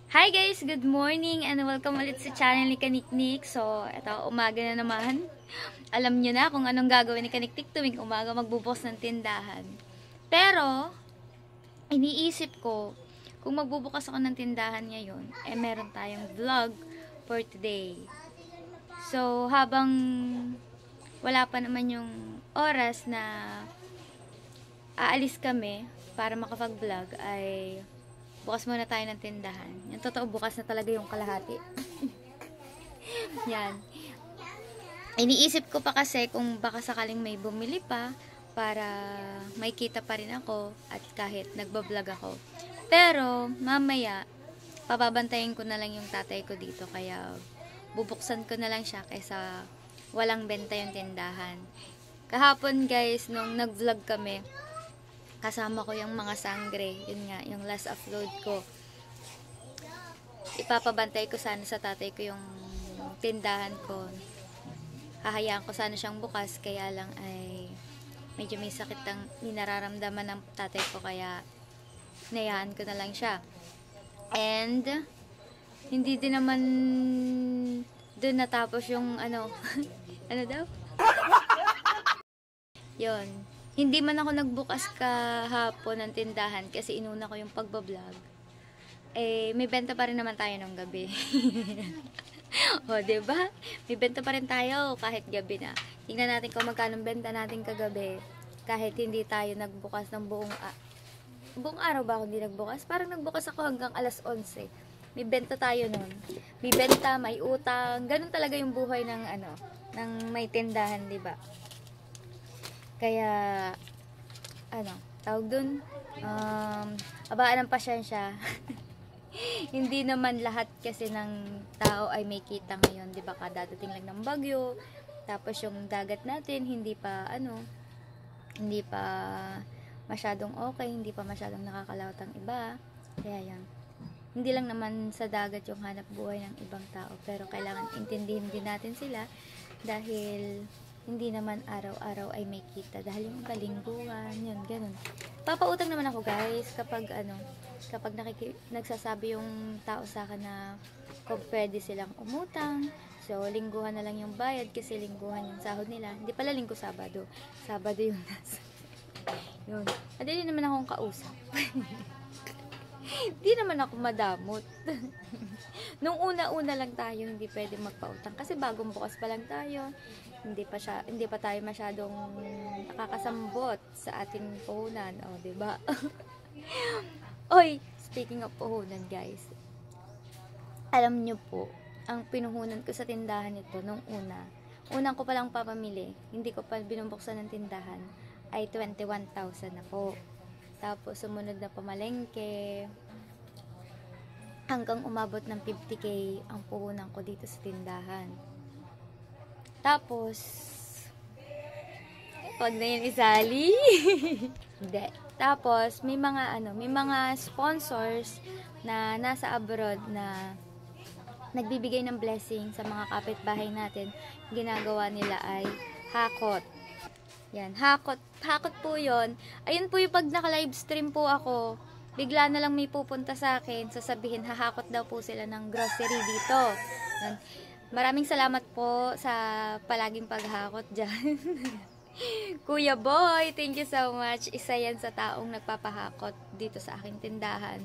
Hi guys! Good morning and welcome ulit sa channel ni Kaniknik. So, ito, umaga na naman. Alam nyo na kung anong gagawin ni Kaniknik tuwing umaga magbubukas ng tindahan. Pero, iniisip ko, kung magbubukas ako ng tindahan ngayon, meron tayong vlog for today. So, habang wala pa naman yung oras na aalis kami para makapag-vlog, ay bukas muna tayo ng tindahan. Yung totoo, bukas na talaga yung kalahati. Yan. Iniisip ko pa kasi kung baka sakaling may bumili pa para may kita pa rin ako at kahit nagbablog ako. Pero, mamaya, pababantayin ko na lang yung tatay ko dito. Kaya, bubuksan ko na lang siya kaysa walang benta yung tindahan. Kahapon guys, nung nag-vlog kami, kasama ko yung mga sangre, yun nga, yung last upload ko. Ipapabantay ko sana sa tatay ko yung tindahan ko. Hahayaan ko sana siyang bukas, kaya lang ay medyo may sakit ang nararamdaman ng tatay ko, kaya nayaan ko na lang siya. And hindi din naman doon natapos yung ano daw? Yun. Hindi man ako nagbukas kahapon ng tindahan kasi inuna ko yung pagbablog. May benta pa rin naman tayo ng gabi. O, diba? May benta pa rin tayo kahit gabi na. Tingnan natin kung magkano benta natin kagabi kahit hindi tayo nagbukas ng buong araw ba ako hindi nagbukas? Parang nagbukas ako hanggang alas 11. May benta tayo nun. May benta, may utang. Ganun talaga yung buhay ng ng may tindahan, diba? Kaya, tawag dun, abaan ng pasyensya. Hindi naman lahat kasi ng tao ay may kita ngayon, di ba? Kadadating lang ng bagyo, tapos yung dagat natin, hindi pa masyadong okay, hindi pa masyadong nakakalawat ang iba. Kaya yan. Hindi lang naman sa dagat yung hanap buhay ng ibang tao, pero kailangan intindihin din natin sila dahil hindi naman araw-araw ay may kita dahil yung kalingguhan, yun, ganun. Papautang naman ako guys kapag nagsasabi yung tao sa akin na kung pwede silang umutang. So, lingguhan na lang yung bayad kasi lingguhan yung sahod nila. Hindi pala linggo, Sabado. Sabado yung nasa. Yun. Madali naman akong kausap. Hindi naman ako madamot. Nung una-una lang tayo, hindi pwede magpautang kasi bagong bukas pa lang tayo. Hindi pa tayo masyadong nakakasambot sa ating puhunan, di ba? Oy, speaking of puhunan, guys. Alam nyo po, ang pinuhunan ko sa tindahan nito nung unang ko pa lang papamili, hindi ko pa binubuksan ng tindahan, ay 21,000 na po. Tapos, sumunod na pamalengke, hanggang umabot ng 50K ang puhunan ko dito sa tindahan. Tapos, pag na yun isali, hindi. Tapos, may mga sponsors na nasa abroad na nagbibigay ng blessing sa mga kapitbahay natin. Ginagawa nila ay hakot. Yan, hakot po yun. Ayun po yung pag naka-livestream po ako, bigla na lang may pupunta sa akin, sasabihin, hahakot daw po sila ng grocery dito. Yan. Maraming salamat po sa palaging paghakot dyan. Kuya Boy, thank you so much. Isa yan sa taong nagpapahakot dito sa aking tindahan.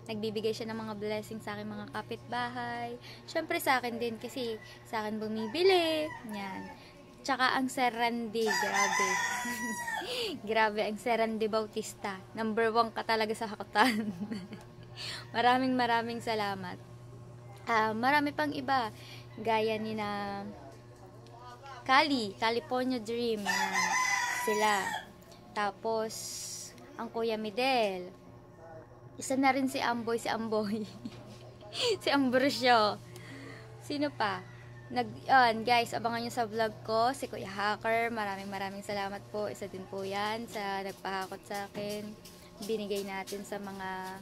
Nagbibigay siya ng mga blessing sa aking mga kapitbahay. Syempre sa akin din kasi sa akin bumibili. Yan. Tsaka ang Sir Randy, grabe. Grabe, ang Sir Randy Bautista. Number 1 ka talaga sa hakutan. Maraming salamat. Marami pang iba. Gaya ni na California Dream. Yan. Sila. Tapos, ang Kuya Midel. Isa na rin si Amboy. Si Ambrosio. Sino pa? Guys, abangan nyo sa vlog ko, si Kuya Hacker. Maraming salamat po. Isa din po yan sa nagpahakot sa akin. Binigay natin sa mga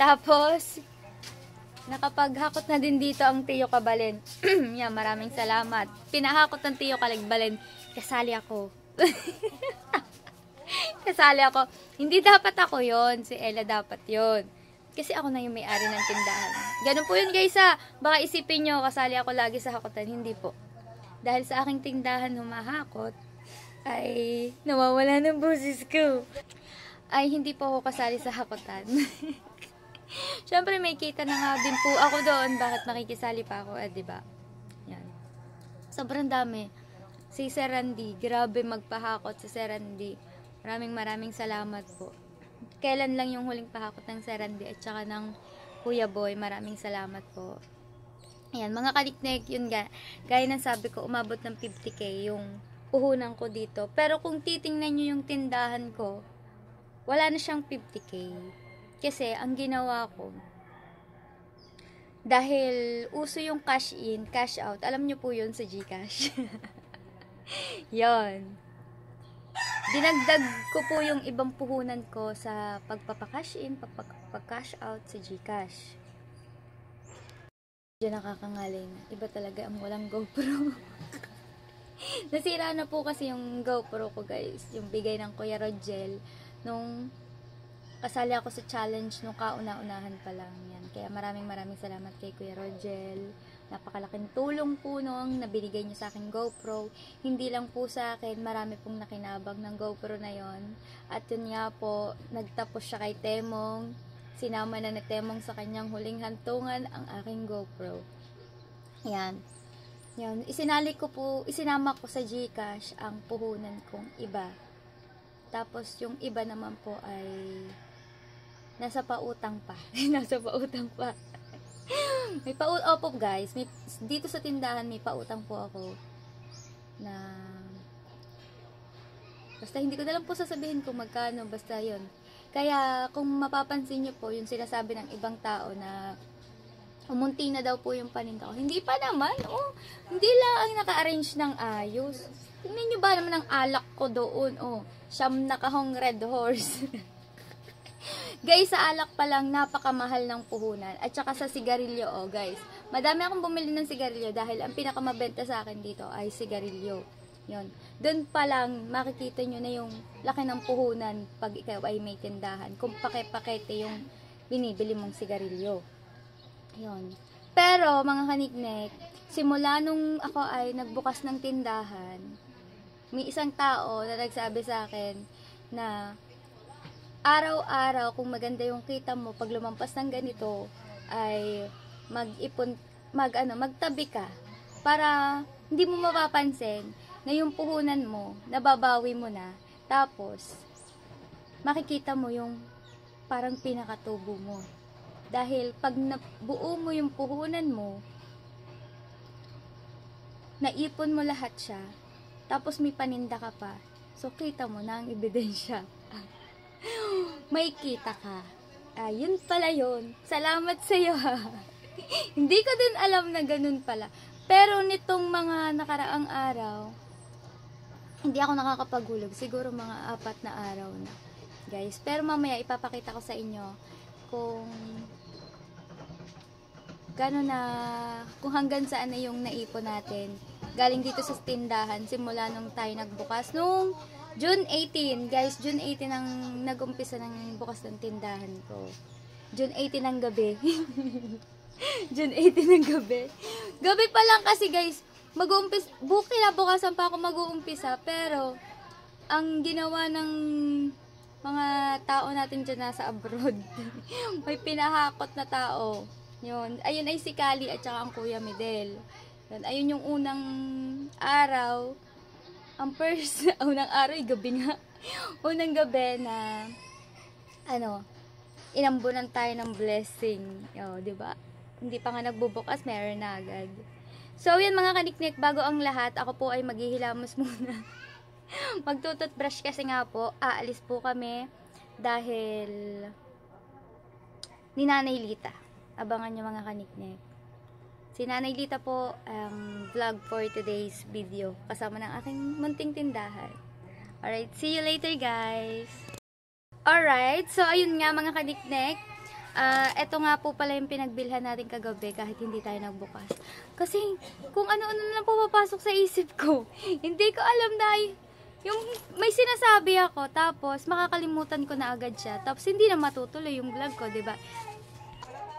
Tapos, nakapaghakot na din dito ang Tiyo Kabalen. Yan, maraming salamat. Pinahakot ng Tiyo Kabalen. Kasali ako. Kasali ako. Hindi dapat ako yon, si Ella dapat yon. Kasi ako na yung may-ari ng tindahan. Ganun po yun guys ha. Baka isipin nyo, kasali ako lagi sa hakutan. Hindi po. Dahil sa aking tindahan humahakot, ay nawawala ng boses ko. Ay hindi po ako kasali sa hakutan. Siyempre may kita na nga din po ako doon. Bakit makikisali pa ako? Diba? Yan. Sobrang dami. Si Sir Randy, grabe magpahakot si Sir Randy. Maraming salamat po. Kailan lang yung huling pahakot ng Sir Randy at saka ng Kuya Boy. Maraming salamat po. Ayan, mga kaniknek, yun gaya ng sabi ko, umabot ng 50k yung puhunan ko dito. Pero kung titingnan nyo yung tindahan ko, wala na siyang 50k. Kasi ang ginawa ko, dahil uso yung cash in, cash out, alam nyo po yun sa GCash. Yon. Dinagdag ko po yung ibang puhunan ko sa pagpapakash in, pagpapakash out sa GCash. Diyan nakakangaling. Iba talaga ang walang GoPro. Nasira na po kasi yung GoPro ko guys. Yung bigay ng Kuya Rogel. Nung kasali ako sa challenge nung kauna-unahan pa lang yan. Kaya maraming salamat kay Kuya Rogel. Napakalaking tulong po nung nabinigay niyo sa akin GoPro. Hindi lang po sa akin, marami pong nakinabang ng GoPro na yon. At yun nga po, nagtapos siya kay Temong. Sinama na ni Temong sa kanyang huling hantungan ang aking GoPro. Yan. Yan. Isinama ko sa GCash ang puhunan kong iba. Tapos yung iba naman po ay nasa pautang pa. Nasa pautang pa. May opo guys, dito sa tindahan may pautang po ako na basta hindi ko na lang po sasabihin kung magkano, basta yon. Kaya kung mapapansin nyo po yung sinasabi ng ibang tao na umunti na daw po yung paninda ko, hindi pa naman, hindi lang ang naka-arrange ng ayos. Tingnan nyo ba naman ang alak ko doon, siyam na kahong red horse. Guys, sa alak pa lang, napakamahal ng puhunan. At saka sa sigarilyo, guys. Madami akong bumili ng sigarilyo dahil ang pinakamabenta sa akin dito ay sigarilyo. Yun. Doon pa lang, makikita nyo na yung laki ng puhunan pag ikaw ay may tindahan. Kung pakete yung binibili mong sigarilyo. Yun. Pero, mga kaniknek, simula nung ako ay nagbukas ng tindahan, may isang tao na nagsabi sa akin na araw-araw, kung maganda yung kita mo, pag lumampas ng ganito, ay magtabi ka. Para hindi mo mapapansin na yung puhunan mo, nababawi mo na. Tapos, makikita mo yung parang pinakatubo mo. Dahil pag nabuo mo yung puhunan mo, naipon mo lahat siya, tapos may paninda ka pa, so kita mo na ang ebidensya. May kita ka. Yun pala yun. Salamat sa'yo ha. Hindi ko din alam na ganun pala. Pero nitong mga nakaraang araw, hindi ako nakakapaghulog. Siguro mga 4 na araw na. Guys, pero mamaya ipapakita ko sa inyo kung gano'n na, kung hanggang saan na yung naipon natin. Galing dito sa tindahan, simula nung tayo nagbukas. Nung June 18, guys, June 18 ang nag-umpisa ng bukas ng tindahan ko. June 18 ng gabi. June 18 ng gabi. Gabi pa lang kasi guys, mag-uumpisa, kinabukasan pa ako mag-uumpisa, pero ang ginawa ng mga tao natin dyan nasa abroad, may pinahakot na tao. Yun. Ayun ay si Kali at saka ang Kuya Midel. Yun. Ayun yung unang araw, unang araw, gabi nga. Unang gabi na, inambunan tayo ng blessing. Diba? Hindi pa nga nagbubukas, meron na agad. So, yun mga kaniknik, bago ang lahat, ako po ay maghihilamos muna. Magtututbrush kasi nga po, aalis po kami dahil ni Nanay Lita. Abangan nyo mga kaniknik. Si Nanay Lita po ang vlog for today's video kasama ng aking munting tindahan. Alright, see you later guys! Alright, so ayun nga mga kaniknik. Eto nga po pala yung pinagbilhan natin kagabi kahit hindi tayo nagbukas. Kasi kung ano-ano na lang pumapasok sa isip ko. Hindi ko alam dahil Yung may sinasabi ako, tapos makakalimutan ko na agad siya. Tapos hindi na matutuloy yung vlog ko, 'di ba?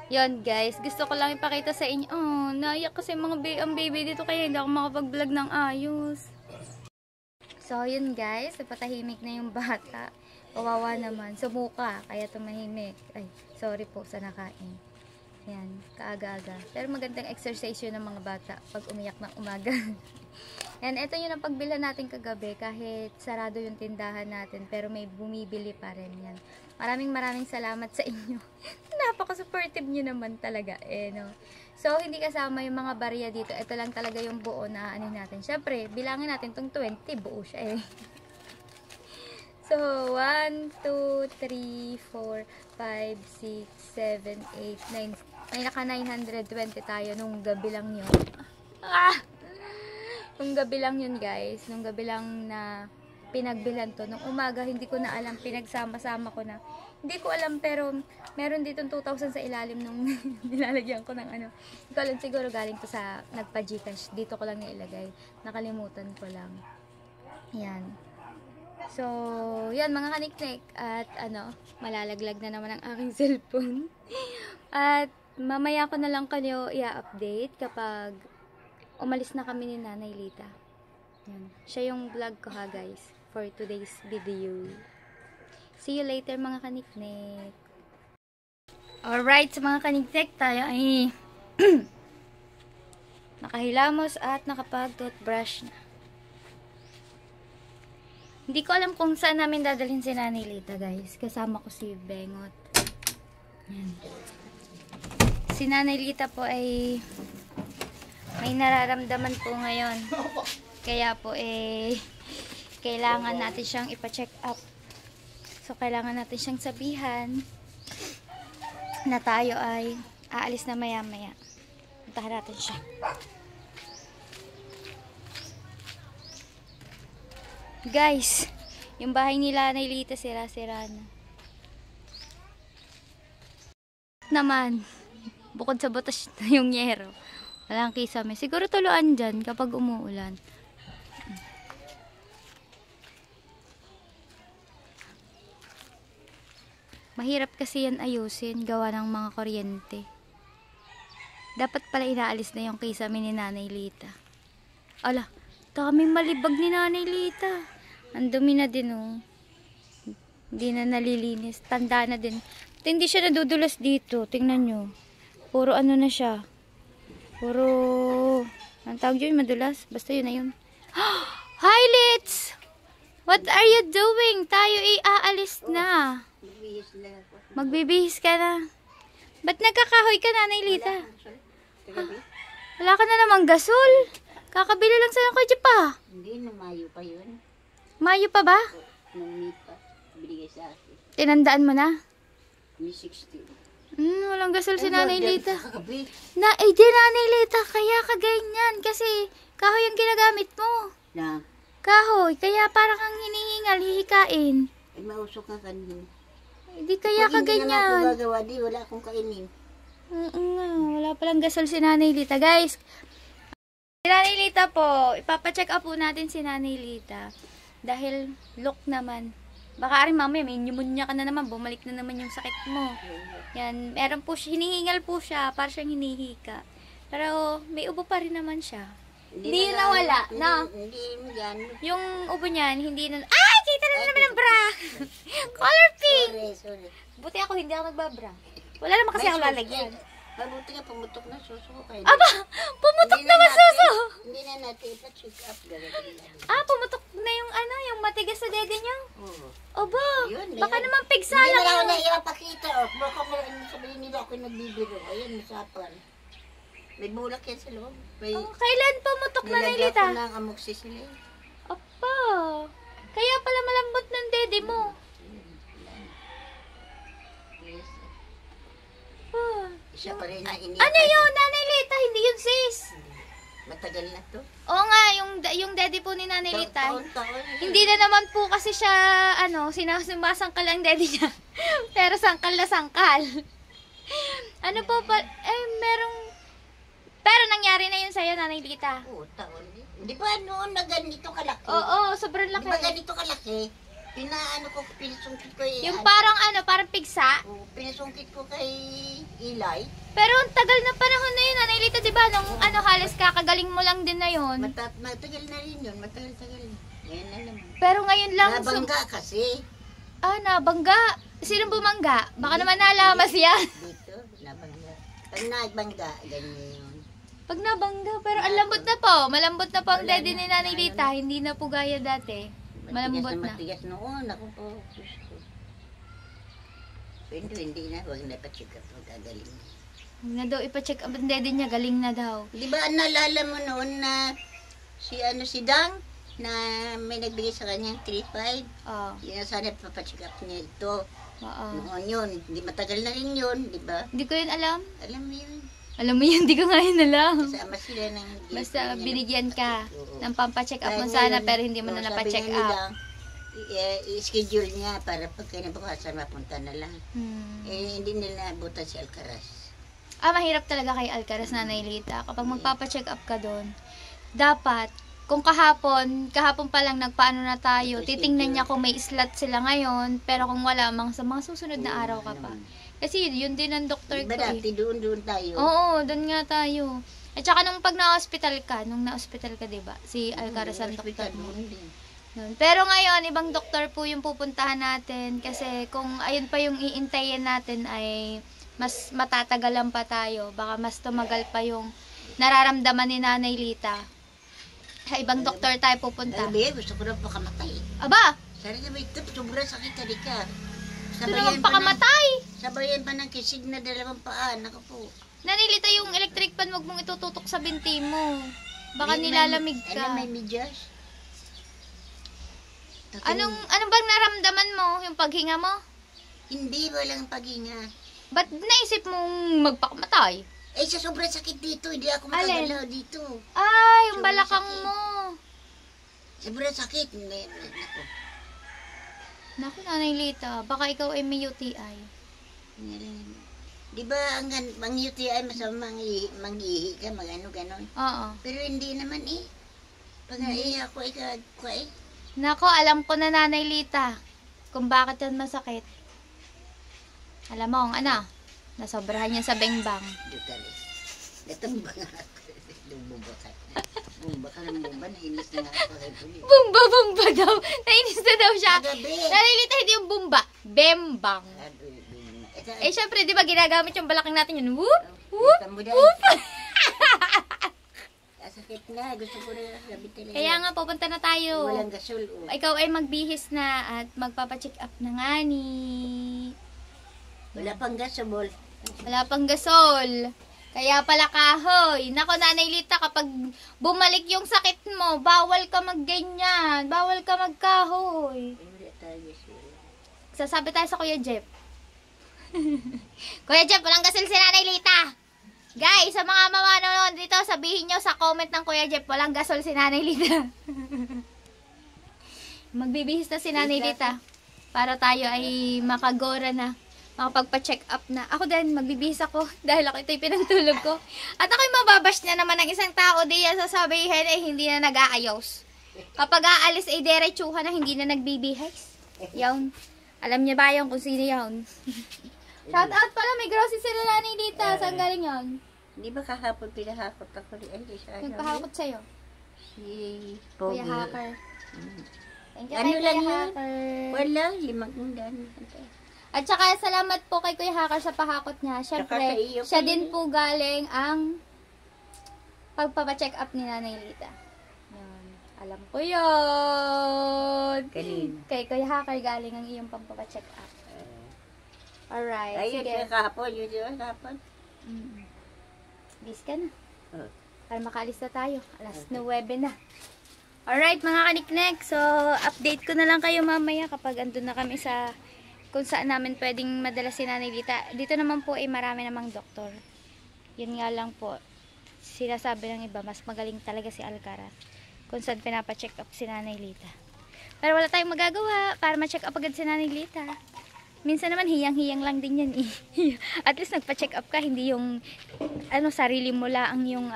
Yon guys, gusto ko lang ipakita sa inyo. Oh, naiyak kasi ang baby dito kaya hindi ako makapag-vlog ng ayos. So, yun guys, napatahimik na yung bata. Kawawa naman. Sumuka, kaya tumahimik. Ay, sorry po sa nakain. Yan, kaaga-aga. Pero magandang exercise yun ng mga bata pag umiyak ng umaga. Yan, ito yung napagbilhan natin kagabi kahit sarado yung tindahan natin pero may bumibili pa rin yan. Maraming salamat sa inyo. Napaka-supportive nyo naman talaga no. So, hindi kasama yung mga barya dito. Ito lang talaga yung buo na ano natin. Syempre, bilangin natin tong 20, buo siya So, 1, 2, 3, 4, 5, 6, 7, 8, 9. May naka 920 tayo nung gabi lang yun. Nung gabi lang yun guys, nung gabi lang na pinagbilan to. Nung umaga, hindi ko na alam, pinagsama-sama ko na. Hindi ko alam, pero meron dito 2,000 sa ilalim nung nilalagyan ko ng ano. Hindi ko alam, siguro galing to sa nagpa-Gcash. Dito ko lang nailagay. Nakalimutan ko lang. Yan. So, yan mga kaniknik. At malalaglag na naman ang aking cellphone. At mamaya ko na lang kayo i-update kapag umalis na kami ni Nanay Lita. Yan. Siya yung vlog ko ha guys, for today's video. See you later mga kaniknik. Alright, sa mga kaniknik, tayo ay nakahilamos at nakapag-toothbrush na. Hindi ko alam kung saan namin dadalhin si Nanay Lita guys. Kasama ko si Bengot. Yan. Si Nanay Lita po ay may nararamdaman po ngayon. Kaya po kailangan natin siyang ipa-check up. So kailangan natin siyang sabihan na tayo ay aalis na maya-maya. Puntahan natin siya. Guys, yung bahay nila Nanay Lita sira-sira na. Naman, bukod sa butas na yung yero. Walang kisame. Siguro tuluan dyan kapag umuulan. Mahirap kasi yan ayusin. Gawa ng mga kuryente. Dapat pala inaalis na yung kisame ni Nanay Lita. Ala, daming malibag ni Nanay Lita. Ang dumi na din oh. Hindi na nalilinis. Tanda na din. At hindi siya nadudulas dito. Tingnan nyo. Puro ano na siya. Puro, ang tawag yun, madulas. Basta yun na yun. Hi, Litz! What are you doing? Tayo ay aalis na. Magbibihis ka na. Ba't nagkakahoy ka, Nanay Lita? Wala ka na namang gasol. Kakabili lang sa'yo kay pa. Hindi, na Mayo pa yun. Mayo pa ba? Nung May pa, binigay sa akin. Tinandaan mo na? May 16. Walang gasol si Nanay Lita. Kagabi. Di Nanay Lita, kaya ka ganyan. Kasi kahoy ang ginagamit mo. Na? Kahoy, kaya parang kang hinihingal, hihikain. Ay, mausok nga kanina. Hindi kaya ka Hindi na ako ganyan. gagawa, di wala akong kainin. Oo nga, wala palang gasol si Nanay Lita. Guys, si Nanay Lita po, ipapacheck up po natin si Nanay Lita. Dahil look naman. Baka rin mamaya, may pneumonia ka na naman, bumalik na naman yung sakit mo. Yan, meron po siya, hinihingal po siya, para siyang hinihika. Pero may ubo pa rin naman siya. Hindi yun nawala, no? Hindi yan. Yung ubo niyan, hindi na... Ay! Kita na naman ang bra! Color pink! Sorry. Buti ako, hindi ako nagbabra. Wala naman kasi ako lalagyan. Mabuti nga, pumutok na suso ko kayo. Aba! Pumutok na masuso! Hindi na natin ipa-check up. Pumutok na yung yung matigas sa dede niyo? Oo. Aba! Yun, Baka yan. naman Hindi pigsala na ako yun. na ipapakita. Baka sabihin nila ako nagbibiro. Ayan, masapan. May bulak yan sa loob. May Kailan pumutok na nilagyan Lita? ko ng amoxicillin. Apa! Kaya pala malambot ng dede mo. Yes. Ah. Siya pa rin na iniyak. Ano yun, Nanay Lita? Hindi yun sis. Matagal na to. Oo nga, yung daddy po ni Nanay Lita. Taon-taon. Hindi na naman po kasi siya, sumasangkal ang daddy niya. Pero sangkal na sangkal. Ano po pa, pero nangyari na yun sa'yo, Nanay Lita. Oo, taon din. Di ba noon na ganito kalaki? Oo, sobrang Di ba laki. ganito kalaki? Pinasungkit ko Yung parang pigsa. pinasungkit ko kay Ilay. Pero ang tagal na panahon na yun, Nanay Lita, di ba? Nung halos kakagaling mo lang din na yun. Matagal na rin yun, matagal-tagal na. Ngayon na naman. Pero ngayon lang, Nabangga kasi. nabangga. Sinong bumangga? Baka naman nalamas yan. Dito, nabangga. Pag nagbangga, ganyan yun. Pag nabangga, pero ang lambot na po. Malambot na po ang Wala daddy na. ni Nanay Lita. Hindi na po gaya dati. Malambot na. Matigas noon. Ako po. Diyos ko. Pero hindi na. Huwag na pa-check up. Magagaling. Huwag na daw ipacheck up ang daddy niya. Galing na daw. Di ba naalala mo noon na si Dang na may nagbigay sa kanyang 3-5? Oo. Yun na sana papacheck up niya ito. Oo. Noon yun. Di matagal na rin yun. Di ba? Hindi ko yun alam. Alam mo yun. Alam mo yun, hindi ko nga yun alam. Kasama sila ng... Basta binigyan ka Oo. ng pampacheck up mo Kaya sana ngayon, pero hindi mo na sabi napacheck nga nila, up. I-schedule niya para pag kinabukasan mapunta na lang. Hmm. Hindi nila nabutan si Alcaraz. Mahirap talaga kay Alcaraz, Nanay Lita. Kapag magpapacheck up ka doon, dapat, kung kahapon pa lang nagpaano na tayo, titingnan niya kung may slot sila ngayon, pero kung wala, sa mga susunod na araw ka pa. Kasi yun din ang doktor Diba ko eh. dati doon tayo? Oo, doon nga tayo. At saka nung pag na-hospital ka, diba? Si Alcaraz ang doktor mo. Yun. Pero ngayon, ibang doktor po yung pupuntahan natin kasi kung ayun pa yung iintayin natin ay mas matatagalan pa tayo. Baka mas tumagal pa yung nararamdaman ni Nanay Lita. Sa ibang doktor tayo pupunta. Sabi, gusto ko na pakamatay. Aba, Sabi sabi, ito, sobrang sakit ka. sino ang pakamatay? Sabayan pa ng kisig na 2 paa. Naku po. Nanay Lita, yung electric fan, wag mong itututok sa binti mo. Baka May- nilalamig ka. Ano, may medyas? Anong bang naramdaman mo? Yung paghinga mo? Hindi, walang paghinga. Ba't naisip mong magpakamatay? Sa sobrang sakit dito, hindi ako Alin? makagalaw dito. Ay, yung Sobrang balakang sakit. mo. Sobrang sakit. Naku. Naku, Nanay Lita, baka ikaw ay may UTI. Di ba ang UTI masama mangihi ka, magano ganon. Oo. Pero hindi naman Pag naihi ako, Nako, alam ko na, Nanay Lita, kung bakit yan masakit. Alam mo, nasobrahan yan sa bengbang. Dutali. Natamba nga ako. Bumba ka ng bumba, nainis na ako. Bumba daw. Nainis na daw siya. Gabi. Nanay Lita, hindi yung bumba. Bembang. Syempre, di ba ginagamit yung balaking natin yun? Whoop! Whoop! Whoop! Sakit na, gusto ko na gabi talaga. Kaya nga, pupunta na tayo. Walang gasol. Ikaw ay magbihis na at magpapacheck up na nga ni... Wala pang gasol. Wala pang gasol. Kaya pala kahoy. Nako, Nanay Lita, kapag bumalik yung sakit mo, bawal ka magganyan. Bawal ka magkahoy. Wala tayo gasol. Sasabi tayo sa Kuya Jeff. Kuya Jeff, walang gasol si Nanay Lita. Guys, sa mga mamanonood dito, sabihin nyo sa comment ng Kuya Jeff, walang gasol si Nanay Lita. Magbibihis na si Nanay Lita para tayo ay makagora na, makapagpa-check up na. Ako din, magbibihis ako dahil ako ito'y pinagtulog ko. At ako'y mababash na naman ng isang tao diyan sasabihin ay hindi na nag-aayos. Kapag aalis ay diretsuhan na hindi na nagbibihis. Yawn. Alam niya ba yun kung sino yun? Shout out pala, may grocery sila Nanay Lita. Saan galing yun? Di ba kahapon pinahakot ako? Nagpahakot sa'yo. Si Kuya Pogi. Hacker. Thank you Ano kay lang Kuya yun? Hacker. Wala, 500. At saka salamat po kay Kuya Hacker sa pahakot niya. Saka Siyempre, sa iyo, siya Kuya. din po galing ang pagpapacheck up ni Nanay Lita. Yun. Alam ko yun. Kanino? Kay Kuya Hacker galing ang iyong pagpapacheck up. Alright. Ayun, Sige. siya kahapon. Yun siya kahapon. Bis ka na. Oh. Para makaalis na tayo. Alas 9 na. Alright, mga kaniknek. So, update ko na lang kayo mamaya kapag andun na kami sa kung saan namin pwedeng madala si Nanay Lita. Dito naman po ay marami namang doktor. Yun nga lang po, sinasabi ng iba, mas magaling talaga si Alcaraz kung saan pinapacheck up si Nanay Lita. Pero wala tayong magagawa para ma-check up agad si Nanay Lita. Minsan naman hiyang-hiyang lang din yan eh. At least nagpa-check up ka, hindi yung sarili mo lang yung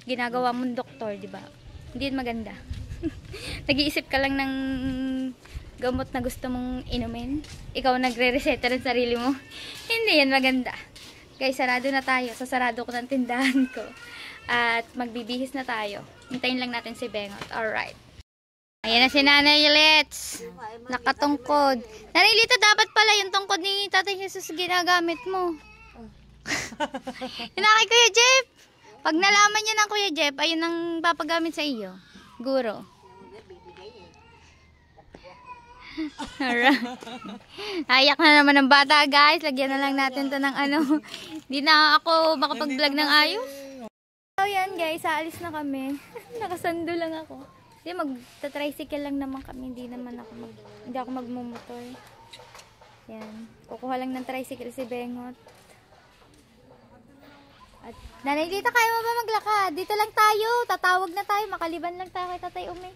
ginagawa mong doktor, di ba? Hindi yun maganda. Nag-iisip ka lang ng gamot na gusto mong inumin. Ikaw nagre-reseta ng sarili mo. Hindi yan maganda. Guys, sarado na tayo. Sasarado ko ng tindahan ko. At magbibihis na tayo. Hintayin lang natin si Bengot. Alright. Ayan na si Nanay Let's. Nakatungkod. Nanay Lita, dapat pala yung tungkod ni Tatay Jesus ginagamit mo. Yun na kay Kuya Jeff. Pag nalaman niya ng Kuya Jeff, ayun ang papagamit sa iyo. Guro. Alright. Ayak na naman ng bata, guys. Lagyan na lang natin to ng ano. Hindi na ako makapag-vlog ng ayos. So yan guys, aalis na kami. Nakasando lang ako. Hindi, magta-tricycle lang naman kami. Hindi ako magmumotor. Yan. Kukuha lang ng tricycle si Bengot. At Nanay Lita, kaya mo ba maglakad? Dito lang tayo. Tatawag na tayo. Makaliban lang tayo kay Tatay Umi.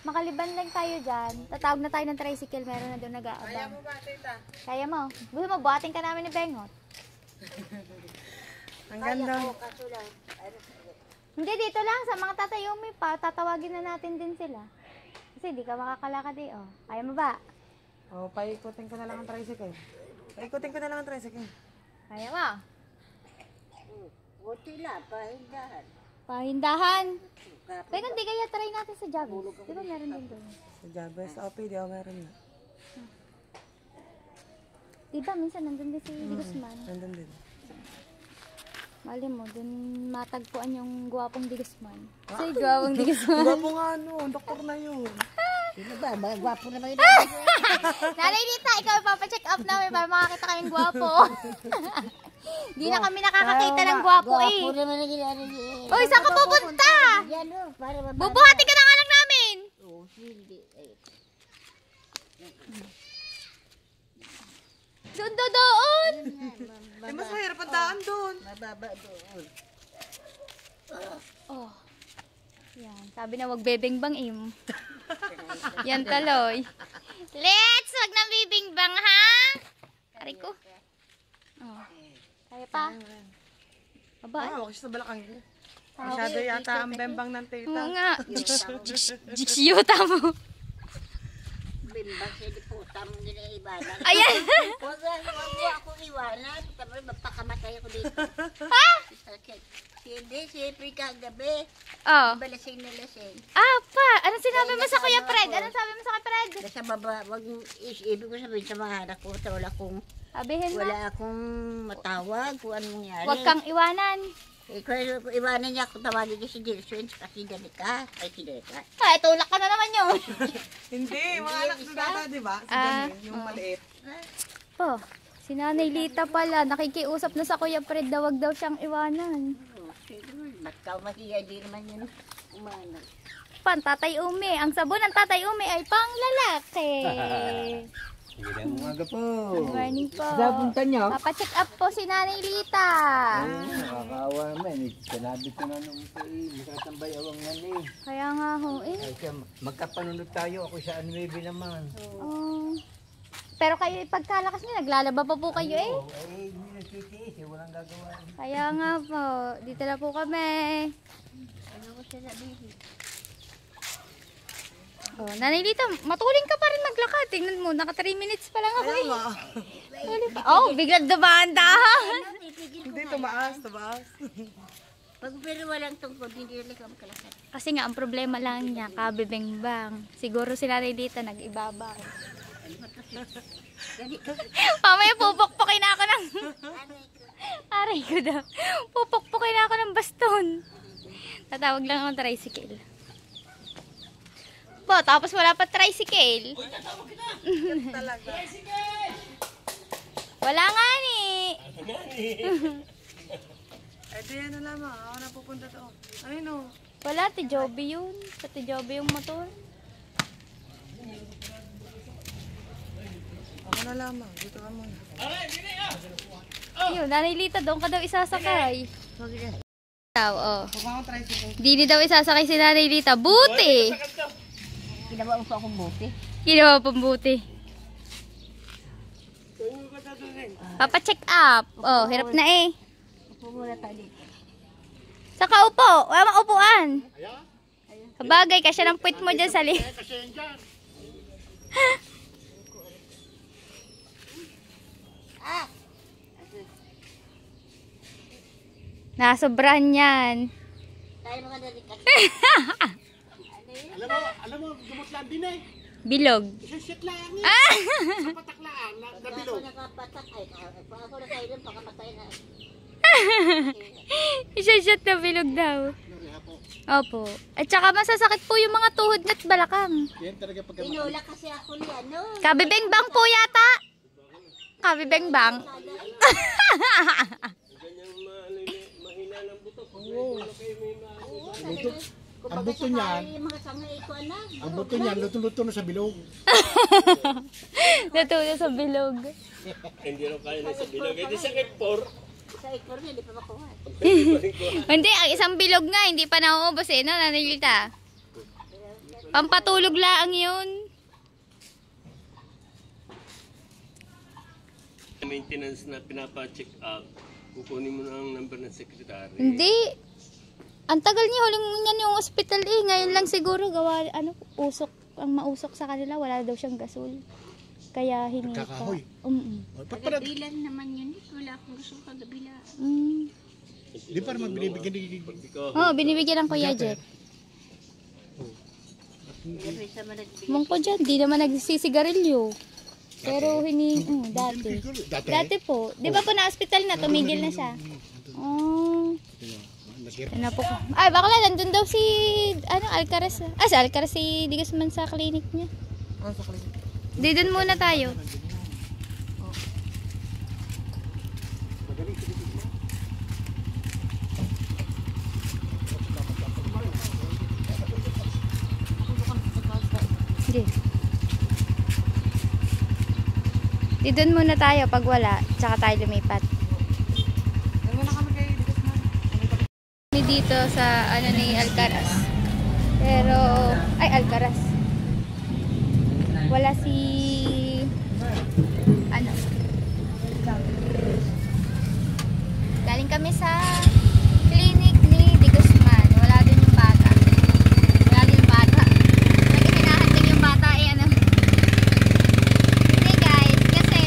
Makaliban lang tayo dyan. Tatawag na tayo ng tricycle. Meron na doon nag-aabang. Kaya mo ba, tita? Kaya mo. Gusto mo, buhatin ka namin ni Bengot. Ang ganda. Hindi, dito lang. Sa mga Tatay Umi pa. Tatawagin na natin din sila. Kasi di ka makakalakad eh. Oh. Kaya mo ba? Oh, paikutin ko na lang ang tricycle. Paikutin ko na lang ang tricycle. Kaya mo? Buti na, pahindahan. Pahindahan. Pero hindi kaya try natin sa Javis. Di ba meron din doon? Sa Jabez, OPD, meron na. Di ba minsan nandun din si Di Guzman? Nandun din. Mali mo, dun matagpuan yung guwapong Di Guzman. Kasi guwapong Di Guzman. Gwapo nga doktor na yun. Sino ba? Gwapo naman yun. Nanay Lita, ikaw papacheck up namin para makakita kayong guwapo. Di na kami nakakakita ng guwapo eh. Gwapo naman na ginano niya. Uy, saan ka pupunta? Yan o, para mababa. Bubuhatin ka na nga lang namin. Oo, hindi. Doon doon. Eh, mas mahirap ang daan doon. Mababa doon. Oh. Yan, sabi na wag bebeng-bang im. Yan taloy. Let's wag nang bibing-bang ha. Aray ko. Oh. Kaya pa. Aba. Ah, ako siya sa balakang ko. Masyado yata ang bembang ng tita. Oo nga. Jiks-yuta mo. Bimbang siya di puta mo nila iwanan. Ayan. Huwag mo akong iwanan. Magpakamatay ako dito. Ha? Hindi, siyempre kagabi. Oh. Balasing na lasing. Ah, pa. Anong sinabi mo sa Kuya Fred? Anong sabi mo sa Kuya Fred? Nasa baba, ibig ko sabihin sa mga anak ko, Sabihin mo. wala akong matawag kung anong nangyari. Huwag kang iwanan. Kung iwanan niya ako, tawagin niya si Dilson, kasi Danica. Ay, si Danica. Ay, tulak ka na naman yun. Hindi, mga anak ko data, di ba? Si Janine, yung maliit. Po, si Nanay Lita pala. Nakikiusap na sa Kuya Fred daw wag daw siyang iwanan. Ba't ka mahiya, di naman yun umanan. Pan, Tatay Umi. Ang sabon ng Tatay Umi ay pang lalaki. Magandang umaga po. Good morning po. Punta niyo? Papacheck up po si Nanay Lita. Nakakaawa naman. Sinabi ko na nung ito makatambay awang nani. Kaya nga ho eh. Ay siya, magkapanunod tayo. Ako sa Anuebe naman. Oh. Pero kayo pagkalakas niyo, naglalaba pa po kayo eh. Ay, hindi nagtitiis. Walang gagawa. Kaya nga po, dito na po kami. Ano ko siya sabihin? Oh, Nanay Lita, matuling ka pa rin maglakad. Tingnan mo, naka 3 minutes pa lang ako eh. Tuloy pa. Oh, biglang dumaan-dahan. Hindi, tumaas. Pag pero walang tungkol, hindi rin ka makalakad. Kasi nga, ang problema lang niya, kabibeng-bang. Siguro si Nanay Lita nag-ibabaw. Mamaya pupukpukin ako ng... Aray ko daw. Pupukpukin ako ng baston. Tatawag lang ako ng tricycle. Po, tapos wala pa tricycle. Wala nga ni. Eh, di yan na lamang. Ako na pupunta to. Ano yun o? Wala, ti Joby yun. Sa ti Joby yung motor. Ako na lamang. Dito ka muna. Yun, Nanay Lita, doon ka daw isasakay. Oh. Huwag akong tricycle. Di daw isasakay si Nanay Lita. Buti! Ginawa mo pa akong buti. Ginawa pang buti. Papa-check up. Oh, hirap na eh. Upo muna tayo dito. Saka upo. Wala mang upuan. Kabagay, kasi ng puwit mo dyan sa li. Nasobrahan yan. Tayo mga dalikat. Alam mo, gamot lang din eh. Bilog. Shit lang eh. Ah! Sa pataklaan, Pag ako nabilog. nakapatak, pag ako nakailan, pakamatay na. Isa-shot na bilog daw. Opo. At saka masasakit po yung mga tuhod at balakang. Yan talaga pagka Tinula kasi ako ni ano. Kabibengbang po yata. Kabibengbang. ang buto niyan, Mga sangay ko na. ang buto niyan, luto-luto na sa bilog. Natulo sa bilog. Hindi rin kaya na sa bilog. Hindi sa kipor. Sa ikor na, hindi pa makuha. Hindi, ang isang bilog nga, hindi pa nauubos eh, no, Nanilita? Pampatulog lang yun. Maintenance na pinapa-check up. Kukunin mo na ang number ng sekretary. Hindi. Ang tagal niya, huling niyan yung hospital eh. Ngayon lang siguro gawa, usok, ang mausok sa kanila, wala daw siyang gasol. Kaya hinita. Kakahoy. Ba't pala, Kagabilan naman yun. Wala akong gusto kagabilan. di pa naman binibigyan ni Oo, binibigyan ng Kuya Jet. Gabi sa managbigay. Mong ko dyan, di naman nagsisigarilyo. Pero dati. Dati po. Di ba po na hospital na, tumigil na siya. Oh. Ano po? Ay, bakla, nandun daw si, Alcaraz. Si Alcaraz, si Digasman sa clinic niya. Ano sa klinik? Di dun muna tayo. Sige. Di dun muna tayo pag wala, tsaka tayo lumipat. Ano muna kami kay Digasman? Kami dito sa ni Alcaraz. Pero, Alcaraz. Wala si galing kami sa clinic ni Di Guzman. Wala din yung bata. Wala din yung bata. Lagi hinahanting yung bata hindi guys, kasi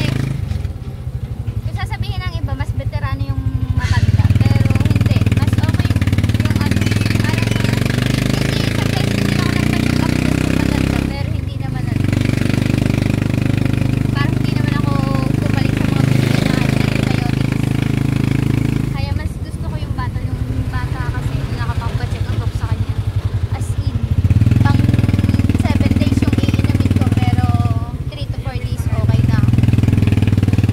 kung sasabihin ng iba, mas veterano yung matanda. Pero hindi, mas okay yung parang hindi, sometimes hindi ako nagpa-check up dun sa matanda, pero hindi naman parang hindi naman ako bumalik sa mga binigyan na antibiotics. Kaya mas gusto ko yung bata kasi nakapag-check up ako sa kanya. As in, pang 7 days yung iinamin ko, pero 3 to 4 days okay na.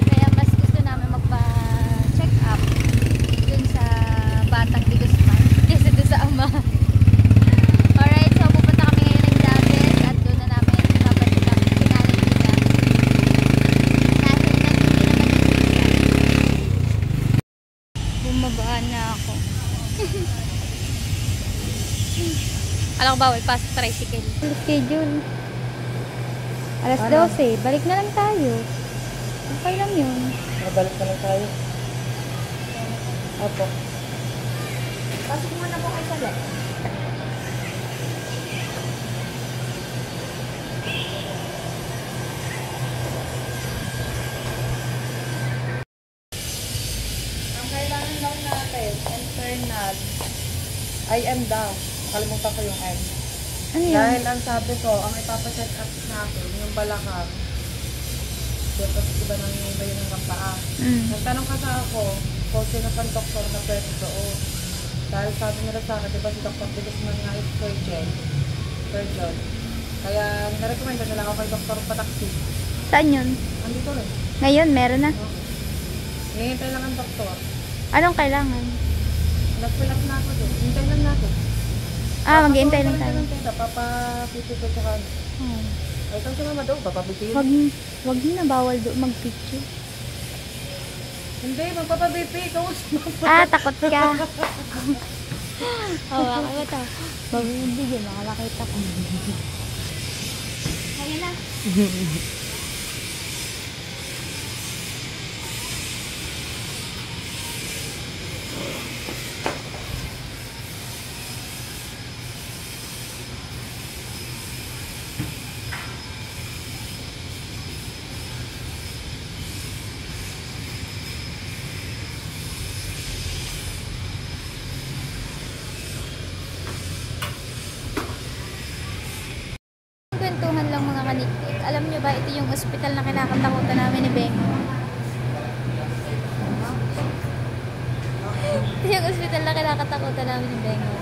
Kaya mas gusto namin magpa-check up dun sa batang Di Guzman kaysa dun sa ama. Alright, so pupunta kami ngayon ng David at doon na namin ipapacheck up si Nanay Lita. Dahil hindi naman bumabaan na ako. Alam ko bawal pasok tricycle. Schedule. Alas 12. Balik na lang tayo. Okay lang yun. Mabalik na lang tayo. Opo. Pasok muna po kayo sa left. Ang kailangan lang natin, internal. I am daw. Nakalimutan ko yung M. Ano yun? Dahil ang sabi ko, ang ipapacheck up natin, yung balakang. Siyempre, iba nang iba yun ng paa. Nagtanong kasi ako, kung sino pang doktor na pwede doon. Dahil sabi nila sa akin, di ba si Dr. Di Guzman nga is surgeon. Kaya narecommend na lang ako kay Dr. Pataksi. Saan yun? Andito rin. Ngayon, meron na. Hihintay lang ang doktor. Anong kailangan? Nag-fill up na ako doon. Hintay lang natin. Mag-iintay lang tayo. Papapipit ko tsaka ano. Ay, ito si mama daw, papabitin. Wag na, bawal doon mag-picture. Hindi, magpapabipi. Ikaw mas Takot ka. Hawa ka ba ito? Hindi yun, makakita ko. Kaya na. ba, ito yung ospital na kinakatakutan namin ni Bengo. Ito yung ospital na kinakatakutan namin ni Bengo.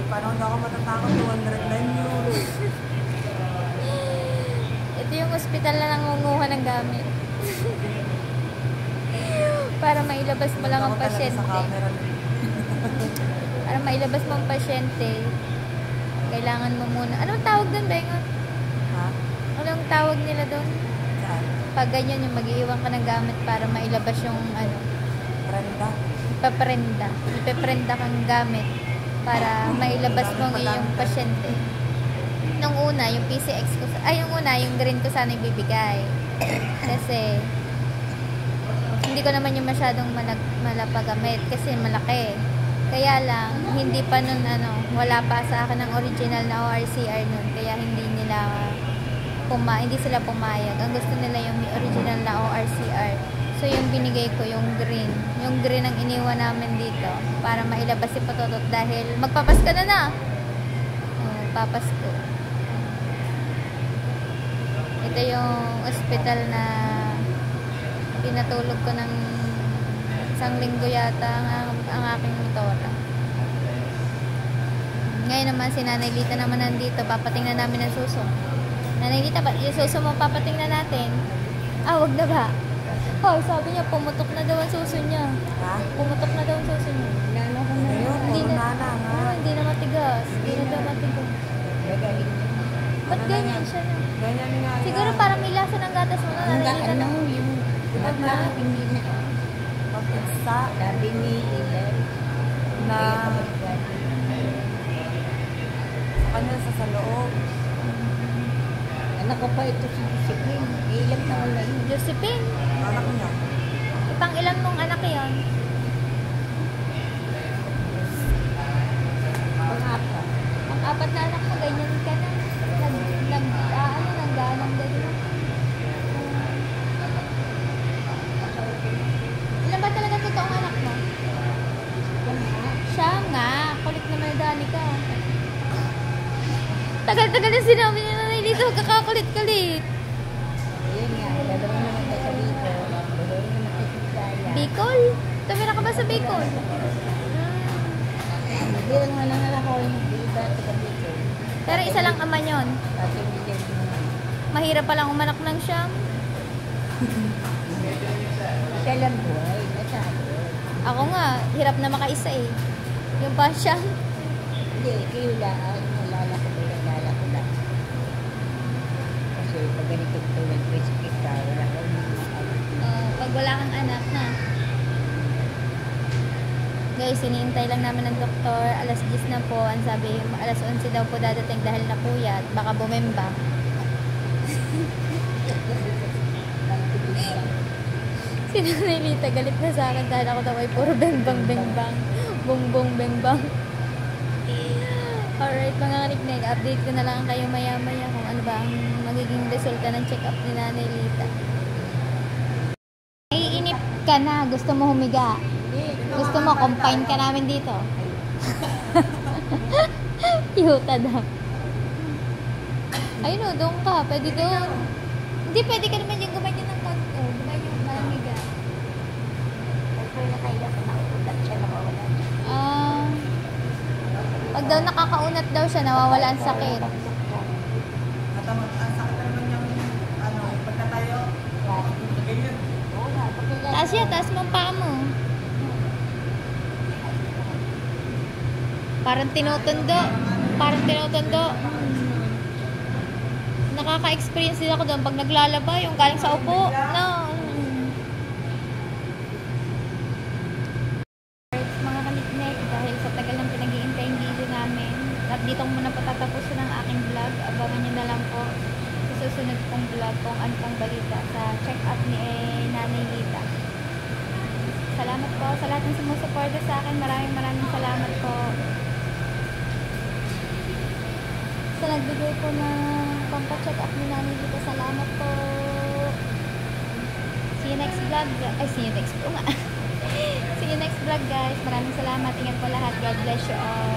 Paano hindi ako matatakot 200 lang yun? Ito yung ospital na nangunguha ng gamit. Para mailabas mo lang ang Ako talaga sa pasyente. camera. Para mailabas mo ang pasyente, kailangan mo muna. Anong tawag doon, Bengo? Ha? Anong tawag nila doon? Saan? Pag ganyan yung mag-iiwan ka ng gamit para mailabas yung Brenda? ipaprenda. Ipaprenda kang gamit para mailabas mo ang iyong pasyente. Nung una, yung PCX ko, yung green ko sana ibibigay. Kasi, hindi ko naman yung masyadong malapagamit kasi malaki. Kaya lang, hindi pa nun, wala pa sa akin ang original na ORCR nun. Kaya hindi sila pumayag. Ang gusto nila yung original na ORCR. So, yung binigay ko, yung green. Yung green ang iniwan namin dito para mailabas si Patotot dahil magpapasko na. Papasko. Ito yung ospital na pinatulog ko ng isang linggo yata ang aking motora. Ngayon naman si Nanay Lita naman nandito. Papatingnan namin ang suso. Nanay Lita, yung suso mo papatingnan natin? Wag na ba? Sabi niya, pumutok na daw ang suso niya. Ha? Pumutok na daw ang suso niya. Ayun, Hindi puro na, nana nga. hindi na matigas. Hindi na daw matigas. Ba't ganyan siya na? Ganyan nga yan. Siguro parang may lasa ng gatas mo na. Nanay Lita na. Hindi na. Pagkitsa Sabi ni Ilan. na sa kanya sa loob. Anak ko pa ito si Josephine. Ilang taon na yun. Josephine, Anak niya. pang ilan mong anak yon? Pang-apa. Ang apat na anak mo, ganyan ka na. Nangganang ganyan. Ilan ba talaga totoong anak mo? Siya nga. Kulit naman na Dani ka. Tagal-tagal na sinabi niya na dito. Kakakulit-kulit. Ayun nga. Dalawa naman tayo sa Bicol. Dalawa naman tayo sa Bisaya. Bicol? Tumira ka ba sa Bicol? Hindi lang nga nanganak ako yung iba sa Bicol. Pero isa lang ama yon. Kasi hindi kayo naman. Mahirap palang umanak ng siyam. Siya lang buhay. Nasabi. Ako nga, hirap na makaisa eh. Yung pa siyam. Hindi, kayo lang. Nalala ko ba yung nalala ko lang. Kasi pag ganito ito, nag-respect ka, wala ko Pag wala kang anak na. Guys, hinihintay lang namin ng doktor. Alas 10 na po. Ang sabi, alas 11 daw po dadating dahil napuyat. Baka bumemba. Si Nanay Lita galit na sa akin dahil ako daw ay puro bengbang-bengbang. Bongbong bengbang. Alright, mga kaniknek. Update ko na lang kayo maya-maya kung ano ba ang magiging resulta ng check-up ni Nanay Lita. Naiinip ka na. Gusto mo humiga. Gusto mo, confine ka namin dito. Yuta daw. Ayun o, doon ka. Pwede doon. Hindi, pwede ka naman yung gumanyan ng konti. Gumanyan yung malamig ah. Kasi nakailan ko nauulat siya, nakawala siya. Pag daw nakakaunat daw siya, nawawala ang sakit. At ang sakit naman yung pagkatayo. Ganyan. Taas yan, taas mo ang paa mo. Parang tinutundo. Parang tinutundo. Nakaka-experience din ako doon pag naglalaba, yung galing sa upo. No. Mga kaniknek, dahil sa tagal ng pinag-iintay yung video namin, at dito ko muna patatapusin ang aking vlog. Abangan nyo na lang po sa susunod kong vlog kung ano pang balita sa check-up ni Nanay Lita. Salamat po sa lahat ng sumusuporta sa akin. Maraming salamat po. Sa nagbigay po ng pampacheck up ni Nanay Lita, salamat po. See you next vlog. See you next vlog, guys. Maraming salamat. Ingat po lahat. God bless you all.